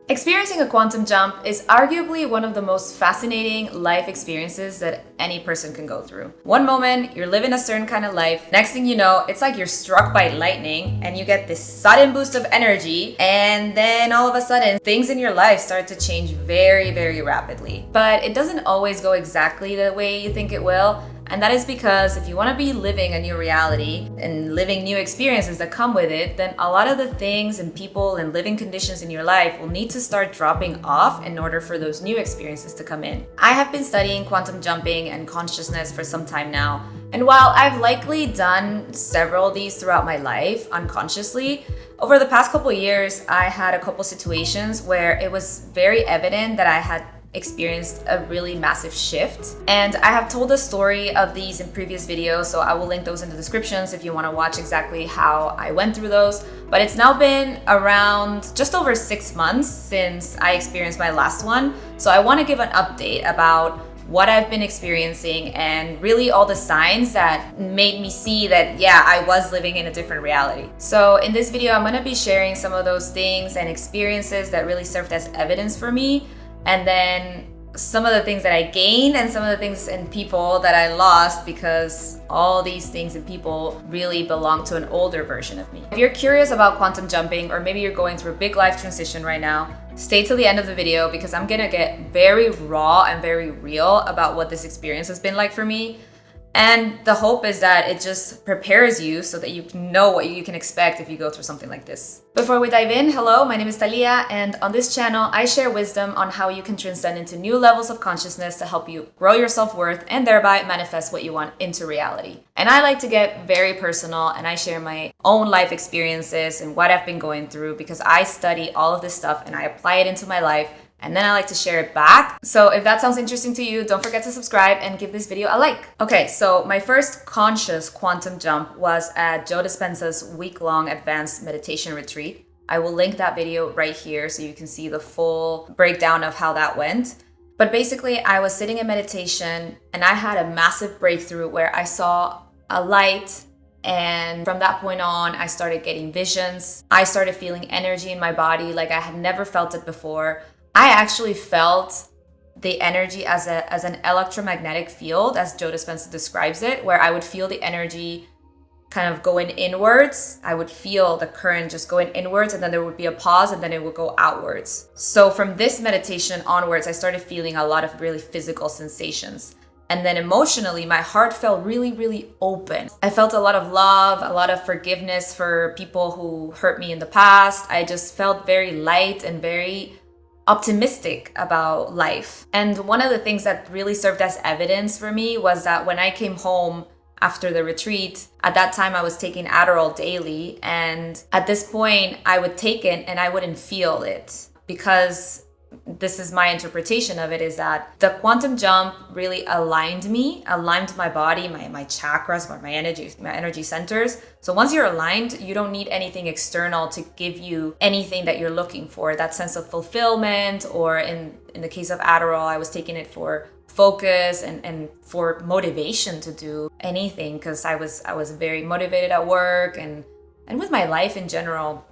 Experiencing a quantum jump is arguably one of the most fascinating life experiences that any person can go through. One moment, you're living a certain kind of life. Next thing you know, it's like you're struck by lightning and you get this sudden boost of energy. And then all of a sudden, things in your life start to change very, very rapidly. But it doesn't always go exactly the way you think it will. And that is because if you want to be living a new reality and living new experiences that come with it, then a lot of the things and people and living conditions in your life will need to start dropping off in order for those new experiences to come in. I have been studying quantum jumping and consciousness for some time now. And while I've likely done several of these throughout my life unconsciously, over the past couple of years, I had a couple situations where it was very evident that I had experienced a really massive shift. And I have told the story of these in previous videos, so I will link those in the descriptions if you want to watch exactly how I went through those. But it's now been around just over 6 months since I experienced my last one. So I want to give an update about what I've been experiencing and really all the signs that made me see that, yeah, I was living in a different reality. So in this video, I'm going to be sharing some of those things and experiences that really served as evidence for me. And then some of the things that I gained and some of the things and people that I lost, because all these things and people really belong to an older version of me. If you're curious about quantum jumping, or maybe you're going through a big life transition right now, stay till the end of the video because I'm gonna get very raw and very real about what this experience has been like for me. And the hope is that it just prepares you so that you know what you can expect if you go through something like this. Before we dive in, hello, my name is Talia, and on this channel, I share wisdom on how you can transcend into new levels of consciousness to help you grow your self-worth and thereby manifest what you want into reality. And I like to get very personal, and I share my own life experiences and what I've been going through because I study all of this stuff and I apply it into my life. And then I like to share it back. So if that sounds interesting to you, don't forget to subscribe and give this video a like. Okay, so my first conscious quantum jump was at Joe Dispenza's week-long advanced meditation retreat. I will link that video right here so you can see the full breakdown of how that went. But basically, I was sitting in meditation and I had a massive breakthrough where I saw a light. And from that point on, I started getting visions. I started feeling energy in my body like I had never felt it before. I actually felt the energy as an electromagnetic field, as Joe Dispenza describes it, where I would feel the energy kind of going inwards. I would feel the current just going inwards, and then there would be a pause, and then it would go outwards. So from this meditation onwards, I started feeling a lot of really physical sensations. And then emotionally, my heart felt really, really open. I felt a lot of love, a lot of forgiveness for people who hurt me in the past. I just felt very light and very optimistic about life. And one of the things that really served as evidence for me was that when I came home after the retreat, at that time I was taking Adderall daily. And at this point I would take it and I wouldn't feel it, because this is my interpretation of it, is that the quantum jump really aligned my body, my chakras, my energy centers. So once you're aligned, you don't need anything external to give you anything that you're looking for, that sense of fulfillment, or in the case of Adderall, I was taking it for focus and for motivation to do anything, because I was very motivated at work and with my life in general.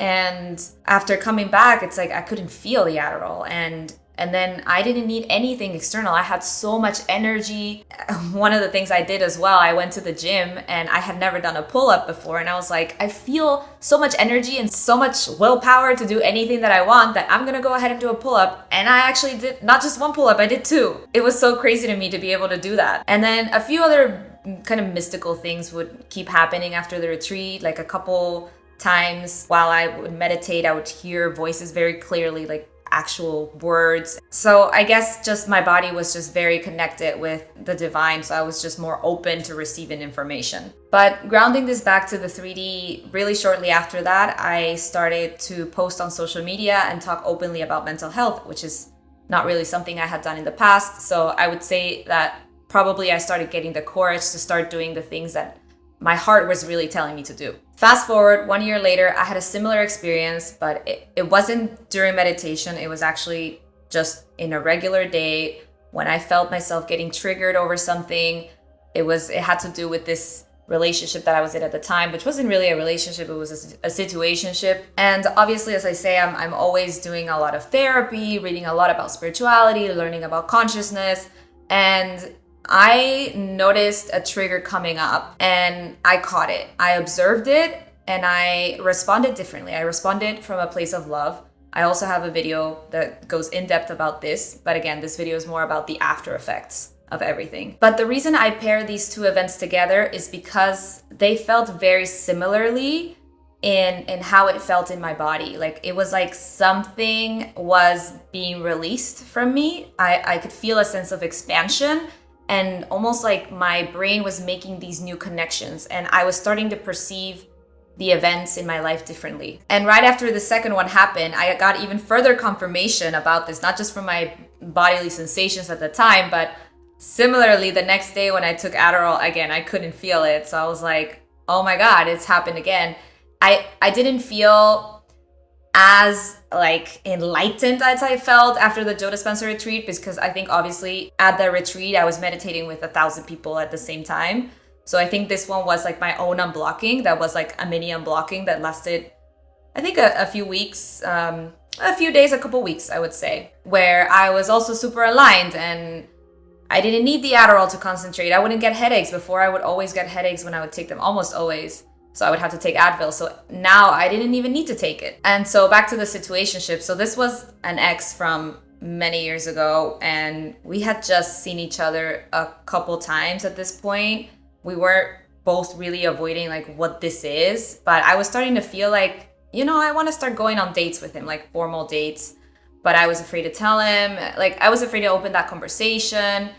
And after coming back, it's like I couldn't feel the Adderall, and then I didn't need anything external. I had so much energy. One of the things I did as well, I went to the gym and I had never done a pull-up before, and I was like, I feel so much energy and so much willpower to do anything that I want that I'm gonna go ahead and do a pull-up. And I actually did not just one pull-up, I did 2. It was so crazy to me to be able to do that. And then a few other kind of mystical things would keep happening after the retreat, like a couple times while I would meditate, I would hear voices very clearly, like actual words. So I guess just my body was just very connected with the divine, so I was just more open to receiving information. But grounding this back to the 3D, really shortly after that, I started to post on social media and talk openly about mental health, which is not really something I had done in the past. So I would say that probably I started getting the courage to start doing the things that my heart was really telling me to do. Fast forward 1 year later, I had a similar experience, but it wasn't during meditation. It was actually just in a regular day when I felt myself getting triggered over something. It had to do with this relationship that I was in at the time, which wasn't really a relationship, it was a situationship. And obviously, as I say, I'm always doing a lot of therapy, reading a lot about spirituality, learning about consciousness. And I noticed a trigger coming up and I caught it. I observed it and I responded differently. I responded from a place of love. I also have a video that goes in depth about this. But again, this video is more about the after effects of everything. But the reason I pair these two events together is because they felt very similarly in how it felt in my body. Like it was like something was being released from me. I could feel a sense of expansion and almost like my brain was making these new connections and I was starting to perceive the events in my life differently. And right after the second one happened, I got even further confirmation about this, not just from my bodily sensations at the time, but similarly, the next day when I took Adderall, again, I couldn't feel it. So I was like, oh my God, it's happened again. I didn't feel as like enlightened as I felt after the Joe Dispenza retreat, because I think obviously at the retreat, I was meditating with 1,000 people at the same time. So I think this one was like my own unblocking. That was like a mini unblocking that lasted, I think a few weeks, a few days, a couple weeks, I would say, where I was also super aligned and I didn't need the Adderall to concentrate. I wouldn't get headaches. Before, I would always get headaches when I would take them, almost always. So I would have to take Advil. So now I didn't even need to take it. And so back to the situationship. So this was an ex from many years ago, and we had just seen each other a couple times at this point. We weren't both really avoiding like what this is, but I was starting to feel like, I want to start going on dates with him, like formal dates. But I was afraid to tell him, like I was afraid to open that conversation.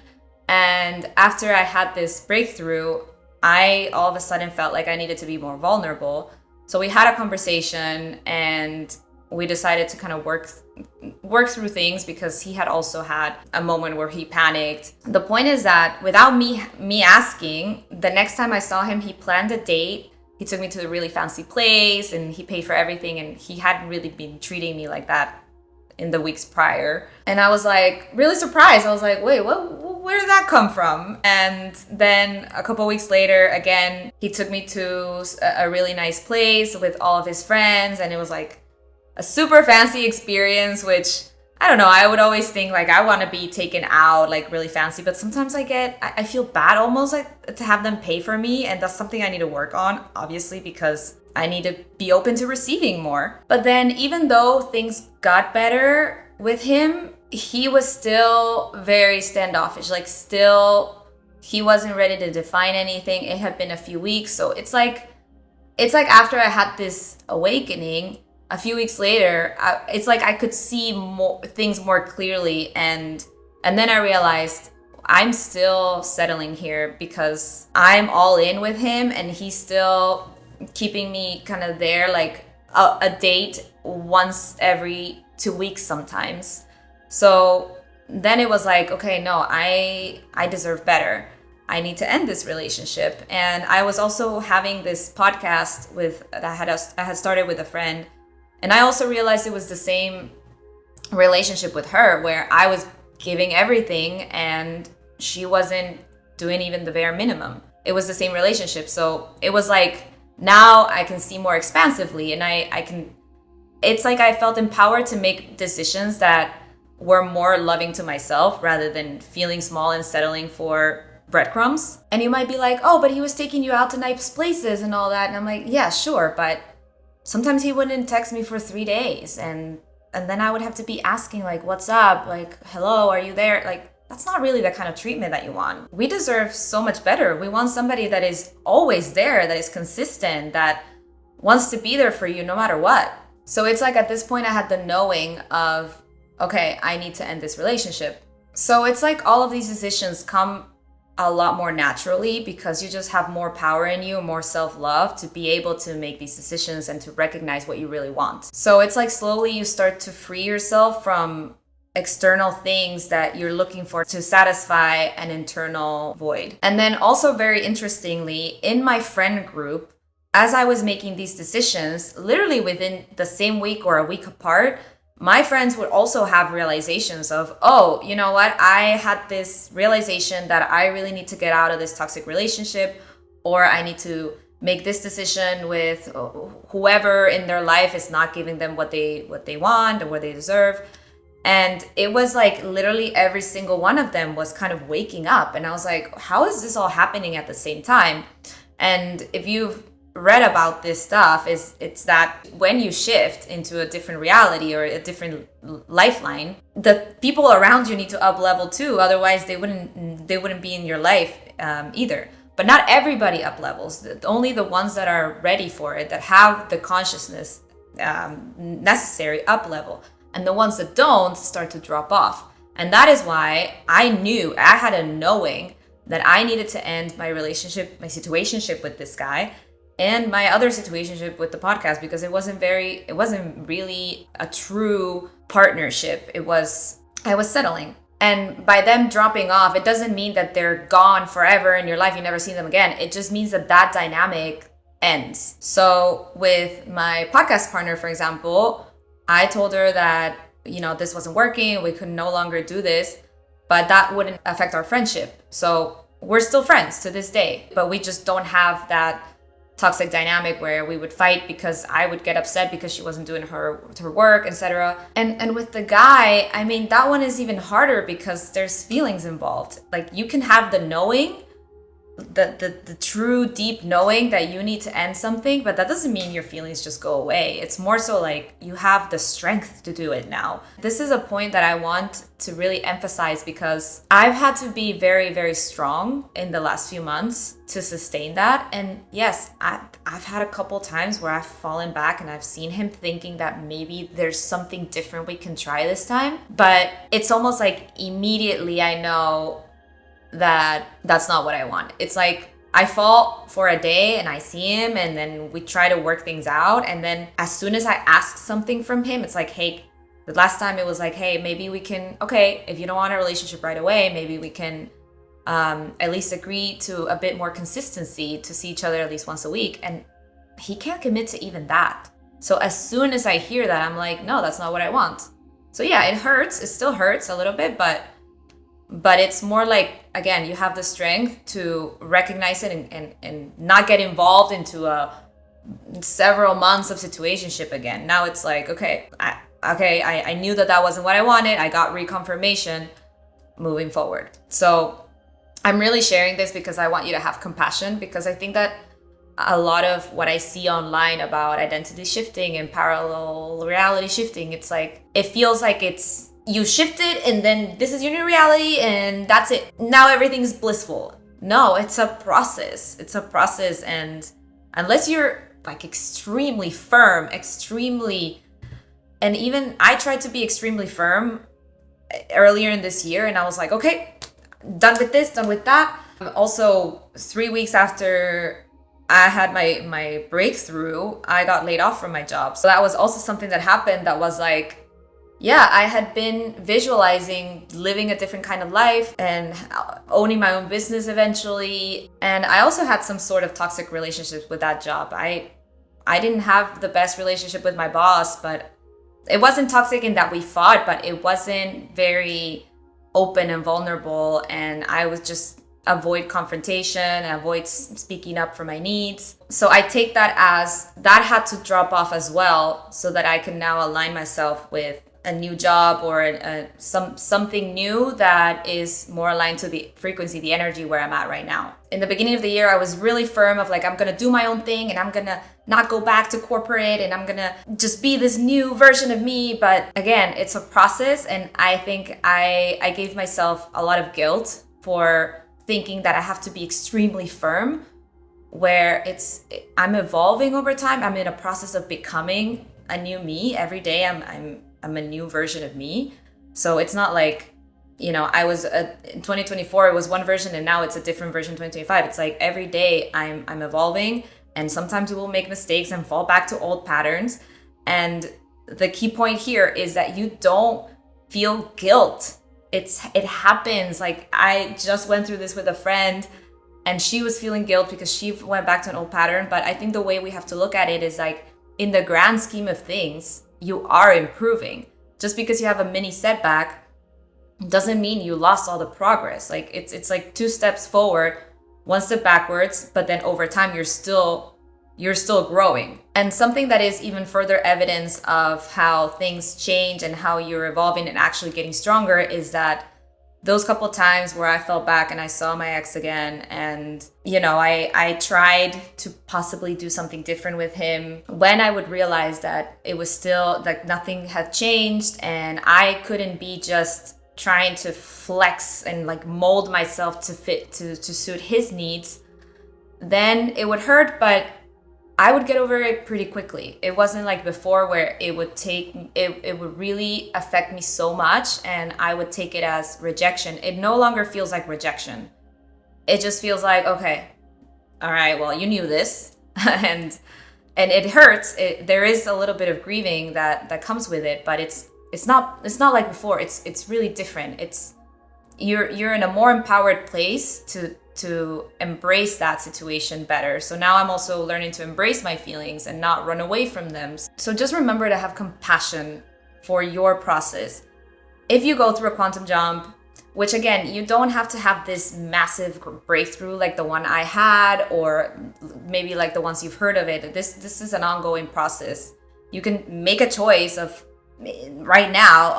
And after I had this breakthrough, I all of a sudden felt like I needed to be more vulnerable. So we had a conversation and we decided to kind of work through things because he had also had a moment where he panicked. The point is that without me asking, the next time I saw him, he planned a date. He took me to a really fancy place and he paid for everything, and he hadn't really been treating me like that in the weeks prior. And I was like really surprised. I was like, wait, where did that come from? And then a couple weeks later, again, he took me to a really nice place with all of his friends, and it was like a super fancy experience, which I don't know, I would always think like I want to be taken out like really fancy, but sometimes I feel bad almost like to have them pay for me, and that's something I need to work on, obviously, because I need to be open to receiving more. But then even though things got better with him, he was still very standoffish. Like still, he wasn't ready to define anything. It had been a few weeks. So it's like after I had this awakening, a few weeks later, it's like I could see things more clearly. And then I realized I'm still settling here because I'm all in with him and he's still keeping me kind of there, like a date once every 2 weeks sometimes. So then it was like, okay, no, I deserve better. I need to end this relationship. And I was also having this podcast I had started with a friend, and I also realized it was the same relationship with her, where I was giving everything and she wasn't doing even the bare minimum. It was the same relationship. So it was like, now I can see more expansively, and it's like I felt empowered to make decisions that were more loving to myself rather than feeling small and settling for breadcrumbs. And you might be like, oh, but he was taking you out to nice places and all that. And I'm like, yeah, sure. But sometimes he wouldn't text me for 3 days. And then I would have to be asking like, what's up? Like, hello, are you there? Like, that's not really the kind of treatment that you want. We deserve so much better. We want somebody that is always there, that is consistent, that wants to be there for you no matter what. So it's like at this point I had the knowing of, okay, I need to end this relationship. So it's like all of these decisions come a lot more naturally because you just have more power in you, more self-love to be able to make these decisions and to recognize what you really want. So it's like slowly you start to free yourself from external things that you're looking for to satisfy an internal void. And then also very interestingly, in my friend group, as I was making these decisions, literally within the same week or a week apart, my friends would also have realizations of, oh, you know what? I had this realization that I really need to get out of this toxic relationship, or I need to make this decision with whoever in their life is not giving them what they want or what they deserve. And it was like literally every single one of them was kind of waking up. And I was like, how is this all happening at the same time? And if you've read about this stuff, it's that when you shift into a different reality or a different lifeline, the people around you need to up level too. Otherwise they wouldn't be in your life either. But not everybody up levels. Only the ones that are ready for it, that have the consciousness necessary, up level. And the ones that don't start to drop off. And that is why I had a knowing that I needed to end my situationship with this guy and my other situationship with the podcast, because it wasn't really a true partnership. I was settling. And by them dropping off, it doesn't mean that they're gone forever in your life, you never see them again. It just means that dynamic ends. So with my podcast partner, for example, I told her that, this wasn't working, we could no longer do this, but that wouldn't affect our friendship. So we're still friends to this day, but we just don't have that toxic dynamic where we would fight because I would get upset because she wasn't doing her work, etc. And with the guy, I mean, that one is even harder because there's feelings involved. Like, you can have the knowing, the true deep knowing that you need to end something, but that doesn't mean your feelings just go away. It's more so like you have the strength to do it now. This is a point that I want to really emphasize because I've had to be very, very strong in the last few months to sustain that. And yes, I've had a couple times where I've fallen back and I've seen him thinking that maybe there's something different we can try this time. But it's almost like immediately I know that that's not what I want. It's like I fall for a day and I see him and then we try to work things out. And then as soon as I ask something from him, it's like, hey, the last time it was like, hey, maybe we can, okay, if you don't want a relationship right away, maybe we can at least agree to a bit more consistency to see each other at least once a week. And he can't commit to even that. So as soon as I hear that, I'm like, no, that's not what I want. So yeah, it hurts. It still hurts a little bit, but it's more like, again, you have the strength to recognize it and not get involved into a several months of situationship again. Now it's like, okay, I knew that wasn't what I wanted. I got reconfirmation, moving forward. So I'm really sharing this because I want you to have compassion, because I think that a lot of what I see online about identity shifting and parallel reality shifting, it's like, it feels like it's, you shifted and then this is your new reality and that's it. Now everything's blissful. No, it's a process. It's a process. And unless you're like extremely firm, and even I tried to be extremely firm earlier in this year, and I was like, okay, done with this, done with that. Also, 3 weeks after I had my breakthrough, I got laid off from my job. So that was also something that happened that was like, yeah, I had been visualizing living a different kind of life and owning my own business eventually. And I also had some sort of toxic relationships with that job. I didn't have the best relationship with my boss, but it wasn't toxic in that we fought, but it wasn't very open and vulnerable. And I was just avoid confrontation, avoid speaking up for my needs. So I take that as that had to drop off as well, so that I can now align myself with a new job or something new that is more aligned to the frequency, the energy where I'm at right now. In the beginning of the year, I was really firm of like, I'm gonna do my own thing and I'm gonna not go back to corporate and I'm gonna just be this new version of me. But again, it's a process, and I think I gave myself a lot of guilt for thinking that I have to be extremely firm, where I'm evolving over time. I'm in a process of becoming a new me every day. I'm a new version of me. So it's not like, I was in 2024, it was one version and now it's a different version in 2025. It's like every day I'm evolving, and sometimes we will make mistakes and fall back to old patterns. And the key point here is that you don't feel guilt. It happens. Like, I just went through this with a friend and she was feeling guilt because she went back to an old pattern. But I think the way we have to look at it is like, in the grand scheme of things, you are improving. Just because you have a mini setback doesn't mean you lost all the progress. Like, it's like 2 steps forward, one step backwards, but then over time you're still growing. And something that is even further evidence of how things change and how you're evolving and actually getting stronger is that those couple times where I fell back and I saw my ex again, and I tried to possibly do something different with him, when I would realize that it was still like nothing had changed and I couldn't be just trying to flex and like mold myself to fit to suit his needs, then it would hurt, but I would get over it pretty quickly. It wasn't like before where it would really affect me so much and I would take it as rejection. It no longer feels like rejection. It just feels like, okay, all right, well, you knew this and it hurts. There is a little bit of grieving that comes with it, but it's not like before. It's really different. You're in a more empowered place to embrace that situation better. So now I'm also learning to embrace my feelings and not run away from them. So just remember to have compassion for your process. If you go through a quantum jump, which again, you don't have to have this massive breakthrough like the one I had, or maybe like the ones you've heard of it. This is an ongoing process. You can make a choice of right now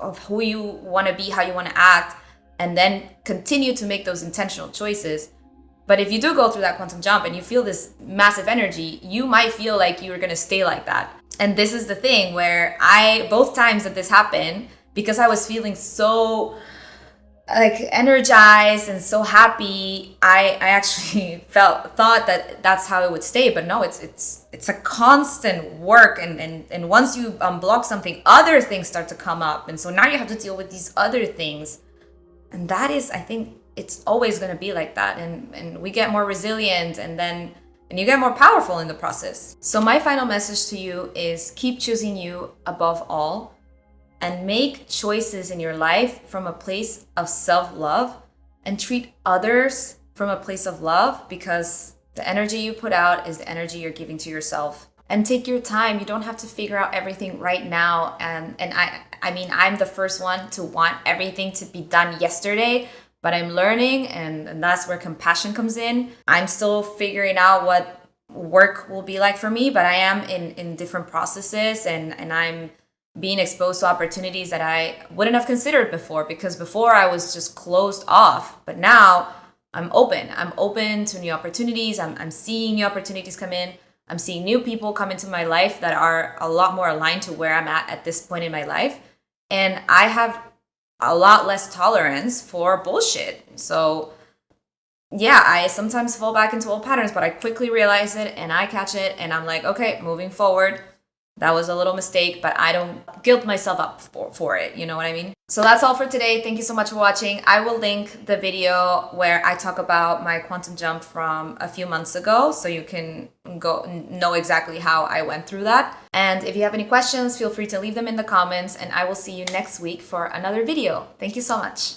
of who you want to be, how you want to act, and then continue to make those intentional choices. But if you do go through that quantum jump and you feel this massive energy, you might feel like you're going to stay like that. And this is the thing where both times that this happened, because I was feeling so like energized and so happy, I actually thought that that's how it would stay. But no, it's a constant work, and once you unblock something, other things start to come up, and so now you have to deal with these other things. And that is, I think it's always going to be like that, and we get more resilient, and you get more powerful in the process. So my final message to you is keep choosing you above all, and make choices in your life from a place of self-love, and treat others from a place of love, because the energy you put out is the energy you're giving to yourself. And take your time. You don't have to figure out everything right now. And I mean, I'm the first one to want everything to be done yesterday, but I'm learning, and that's where compassion comes in. I'm still figuring out what work will be like for me, but I am in different processes, and I'm being exposed to opportunities that I wouldn't have considered before, because before I was just closed off. But now I'm open. I'm open to new opportunities. I'm seeing new opportunities come in. I'm seeing new people come into my life that are a lot more aligned to where I'm at this point in my life. And I have a lot less tolerance for bullshit. So yeah, I sometimes fall back into old patterns, but I quickly realize it and I catch it and I'm like, okay, moving forward. That was a little mistake, but I don't guilt myself up for it. You know what I mean? So that's all for today. Thank you so much for watching. I will link the video where I talk about my quantum jump from a few months ago, so you can go know exactly how I went through that. And if you have any questions, feel free to leave them in the comments, and I will see you next week for another video. Thank you so much.